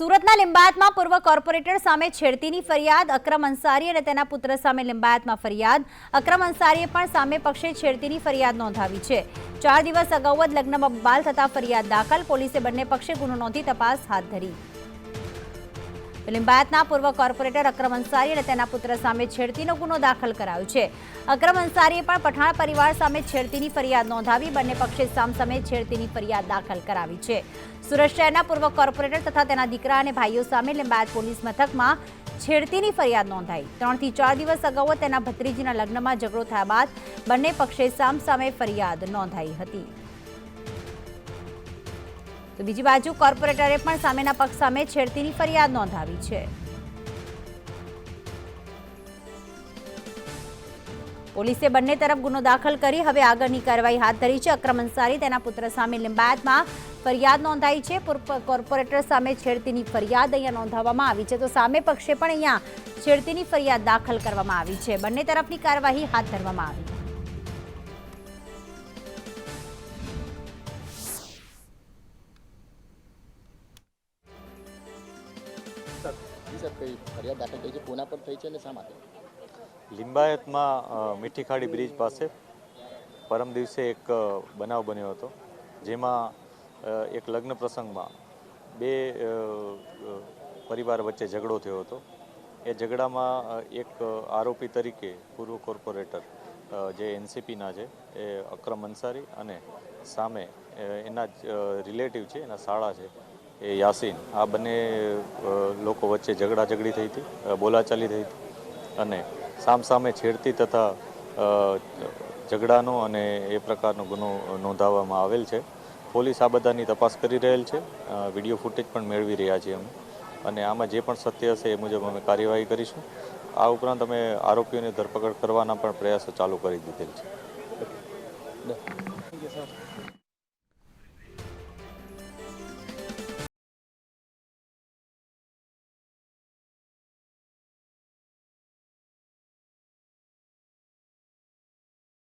સુરતના લિંબાયતમાં પૂર્વ કોર્પોરેટર સામે છેડતીની ફરિયાદ, અકરમ અંસારી અને તેના પુત્ર સામે લિંબાયતમાં ફરિયાદ। અકરમ અંસારીએ પણ સામે પક્ષે છેડતીની ફરિયાદ નોંધાવી છે। 4 દિવસ અગાઉ જ લગ્નમાં બબાલ થતા ફરિયાદ દાખલ। પોલીસે બંને પક્ષે ગુનો નોંધી તપાસ હાથ ધરી। લિંબાયતના પૂર્વ કોર્પોરેટર અકરમ અંસારી અને તેના પુત્ર સામે છેડતીનો ગુનો દાખલ કરાયો છે। અકરમ અંસારીએ પણ પઠાણ પરિવાર સામે છેડતીની ફરિયાદ નોંધાવી। બંને પક્ષે સામસામે છેડતીની ફરિયાદ દાખલ કરાવી છે। સુરત શહેરના પૂર્વ કોર્પોરેટર તથા તેના દીકરા અને ભાઈઓ સામે લિંબાયત પોલીસ મથકમાં છેડતીની ફરિયાદ નોંધાઈ। 3 થી 4 દિવસ અગાઉ તેના ભત્રીજીના લગ્નમાં ઝઘડો થયા બાદ બંને પક્ષે સામસામે ફરિયાદ નોંધાઈ હતી। તો બીજી બાજુ કોર્પોરેટરે પણ સામેના પક્ષ સામે છેડતીની ફરિયાદ નોંધાવી છે। પોલીસે બંને તરફ ગુનો દાખલ કરી હવે આગળની કાર્યવાહી હાથ ધરી છે। અકરમ અંસારી તેના પુત્ર સામે લિંબાયતમાં ફરિયાદ નોંધાઈ છે। કોર્પોરેટર સામે છેડતીની ફરિયાદ અહીંયા નોંધાવવામાં આવી છે, તો સામે પક્ષે પણ અહીંયા છેડતીની ફરિયાદ દાખલ કરવામાં આવી છે। બંને તરફની કાર્યવાહી હાથ ધરવામાં આવી। लिंबायत में मीठी खाड़ी ब्रिज पास परम दिवसे एक बनाव बन्यो हतो, जेमां एक लग्न प्रसंग में बे परिवार वच्चे झगड़ो थयो हतो। ए झगड़ा में एक आरोपी तरीके पूर्व कोर्पोरेटर जे एनसीपी ना छे ए अकरम अंसारी अने सामे एना रिलेटिव छे, एना शाळा छे ए यासीन, आ बने लोको वच्चे झगड़ा झगड़ी थई थी, बोलाचाली थई थी अने सामसामे छेड़ती तथा झगड़ानो अने ए प्रकारनो गुनो नोंधाववामां आवेल छे। पोलीस आ बधानी तपास करी रहेल छे। विडियो फूटेज पण मेळवी रह्या छीए अमे अने आमां जे पण सत्य हशे ए मुजब अमे कार्यवाही करीशुं। आ उपरांत अमे आरोपीओनी धरपकड़ करवाना पण प्रयासो चालू करी दीधेल छे।